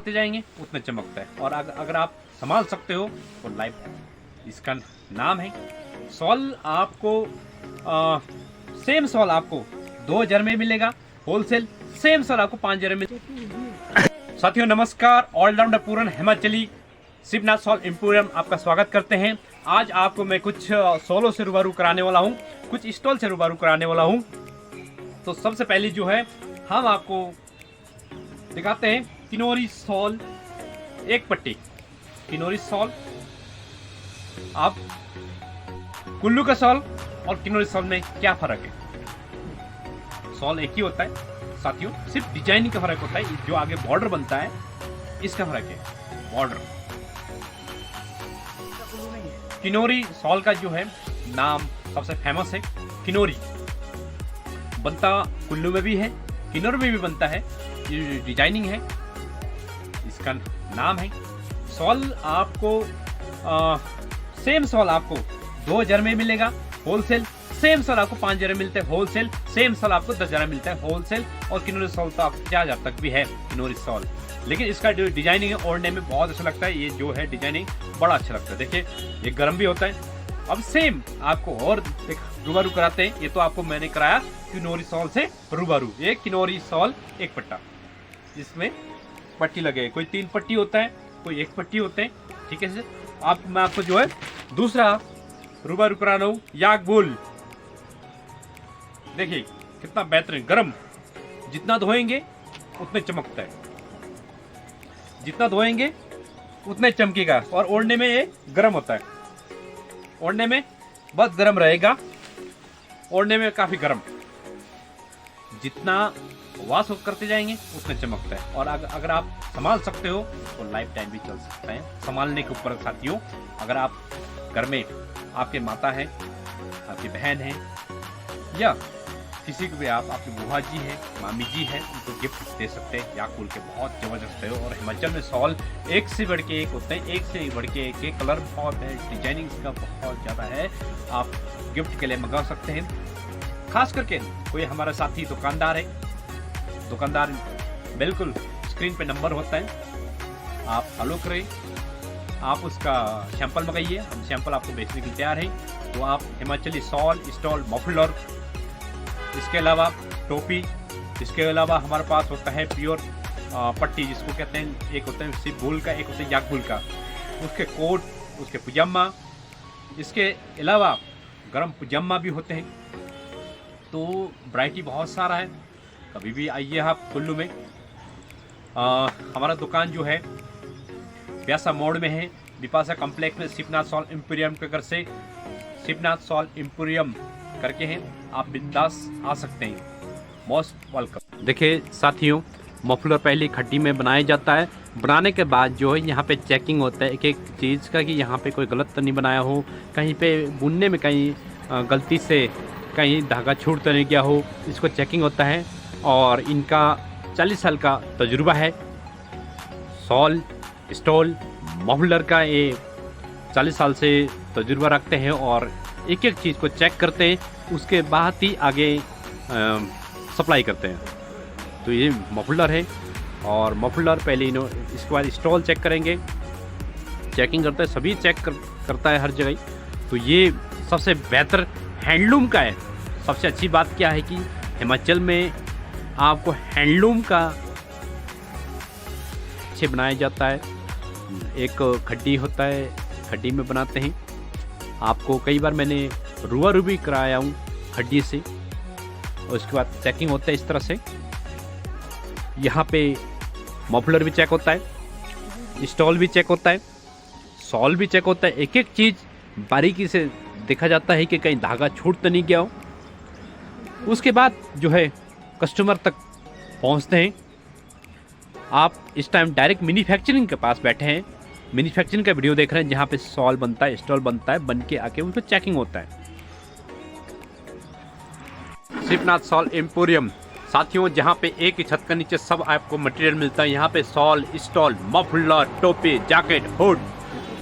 करते जाएंगे उतना चमकता है। और अगर आप संभाल सकते हो तो लाइफ टाइम। इसका नाम है सॉल। आपको सेम सॉल आपको 2000 में मिलेगा होलसेल, सेम सॉल आपको 5000 में। साथियों नमस्कार, ऑलराउंडर पूरन हिमाचली शिवनाथ सॉल एम्पोरियम आपका स्वागत करते हैं। आज आपको मैं कुछ सॉलों से रूबरू कराने वाला हूं, कुछ स्टॉल से रूबरू कराने वाला हूं। तो सबसे पहले जो है हम आपको दिखाते हैं किनोरी सॉल एक पट्टी। किनोरी सॉल, आप कुल्लू का सॉल और किनोरी सॉल में क्या फर्क है? सॉल एक ही होता है साथियों, सिर्फ डिजाइनिंग का फर्क होता है। जो आगे बॉर्डर बनता है इसका फर्क है, बॉर्डर। किनोरी सॉल का जो है नाम सबसे फेमस है किनोरी। बनता कुल्लू में भी है, किन्नौर में भी बनता है। ये डिजाइनिंग है, इसका नाम है सॉल। आपको सेम सॉल आपको 2000 में मिलेगा होलसेल, सेम सॉल आपको 5000 में मिलता है होलसेल, सेम सॉल आपको 10,000 में मिलता है होलसेल। और किनोरी सॉल तो आप 4000 तक भी है किनोरी सॉल। लेकिन इसका जो डिजाइनिंग है ओढ़ने में बहुत अच्छा लगता है। ये जो है डिजाइनिंग बड़ा अच्छा लगता है। देखिए ये गर्म भी होता है। अब सेम आपको और रूबरू कराते हैं। ये तो आपको मैंने कराया किनोरी सॉल से रूबरू। एक किनोरी सॉल एक पट्टा, जिसमें पट्टी लगे, कोई 3 पट्टी होता है, कोई 1 पट्टी होते हैं। ठीक है सर, मैं आपको जो है दूसरा रूबरू करा रहा हूँ याकबुल। देखिए कितना बेहतरीन गर्म, जितना धोएंगे उतने चमकता है, जितना धोएंगे उतने चमकेगा। और ओढ़ने में ये गर्म होता है, ओढ़ने में बहुत गर्म रहेगा, ओढ़ने में काफी गर्म। जितना वॉश करते जाएंगे उतना चमकता है। और अगर आप संभाल सकते हो तो लाइफ टाइम भी चल सकता है। संभालने के ऊपर साथियों, अगर आप घर में आपके माता है, आपकी बहन है, या किसी को भी आपकी बुआ जी है, मामी जी है, उनको गिफ्ट दे सकते हैं। याकबुल के बहुत जबरदस्त है। और हिमाचल में सॉल एक से बढ़ के एक होते हैं, एक से बढ़ के एक। कलर बहुत है, डिजाइनिंग इसका बहुत ज़्यादा है। आप गिफ्ट के लिए मंगा सकते हैं। खास करके कोई हमारा साथी दुकानदार है, दुकानदार बिल्कुल स्क्रीन पे नंबर होता है, आप फॉलो करें, आप उसका सैंपल मंगाइए, हम सैंपल आपको बेचने के लिए तैयार हैं। तो आप हिमाचली सॉल, स्टॉल, मफलर, इसके अलावा टोपी, इसके अलावा हमारे पास होता है प्योर पट्टी, जिसको कहते हैं, एक होता है सिबुल का, एक होता है याकबुल का, उसके कोट, उसके पजामा, इसके अलावा गर्म पजामा भी होते हैं। तो वैरायटी बहुत सारा है। कभी भी आइए आप कुल्लू में। हमारा दुकान जो है ब्यासा मोड़ में है, बिपाशा कॉम्प्लेक्स में, शिवनाथ सॉल एम्पोरियम के घर से शिवनाथ सॉल एम्पोरियम करके हैं। आप बिंदास आ सकते हैं, मोस्ट वेलकम। देखिए साथियों, मफलर पहले खड्डी में बनाया जाता है। बनाने के बाद जो है यहाँ पे चेकिंग होता है एक एक चीज़ का, कि यहाँ पे कोई गलत तो नहीं बनाया हो, कहीं पे बुनने में कहीं गलती से कहीं धागा छूट तो नहीं गया हो, इसको चेकिंग होता है। और इनका 40 साल का तजुर्बा है। सॉल, स्टॉल, मफलर का ये 40 साल से तजुर्बा रखते हैं और एक एक चीज़ को चेक करते हैं, उसके बाद ही आगे सप्लाई करते हैं। तो ये मफलर है। और मफलर पहले इसके बाद स्टॉल चेक करेंगे, चेकिंग करता है, सभी चेक करता है हर जगह। तो ये सबसे बेहतर हैंडलूम का है। सबसे अच्छी बात क्या है कि हिमाचल में आपको हैंडलूम का अच्छे बनाया जाता है। एक खड्डी होता है, खड्डी में बनाते हैं। आपको कई बार मैंने रूबरू भी कराया हूँ खड्डी से। और उसके बाद चेकिंग होता है इस तरह से। यहाँ पे मफलर भी चेक होता है, स्टॉल भी चेक होता है, सॉल भी चेक होता है। एक एक चीज़ बारीकी से देखा जाता है कि कहीं धागा छूट तो नहीं गया हो। उसके बाद जो है कस्टमर तक पहुंचते हैं। आप इस टाइम डायरेक्ट मैन्युफैक्चरिंग के पास बैठे हैं, मैन्युफैक्चरिंग का वीडियो देख रहे हैं, जहां पे सॉल बनता है, स्टॉल बनता है, बन के आके उनको चेकिंग होता है। शिवनाथ सॉल एम्पोरियम साथियों, जहां पे एक ही छत के नीचे सब आपको मटेरियल मिलता है। यहाँ पे सॉल, स्टॉल, मफलर, टोपी, जैकेट, हुड,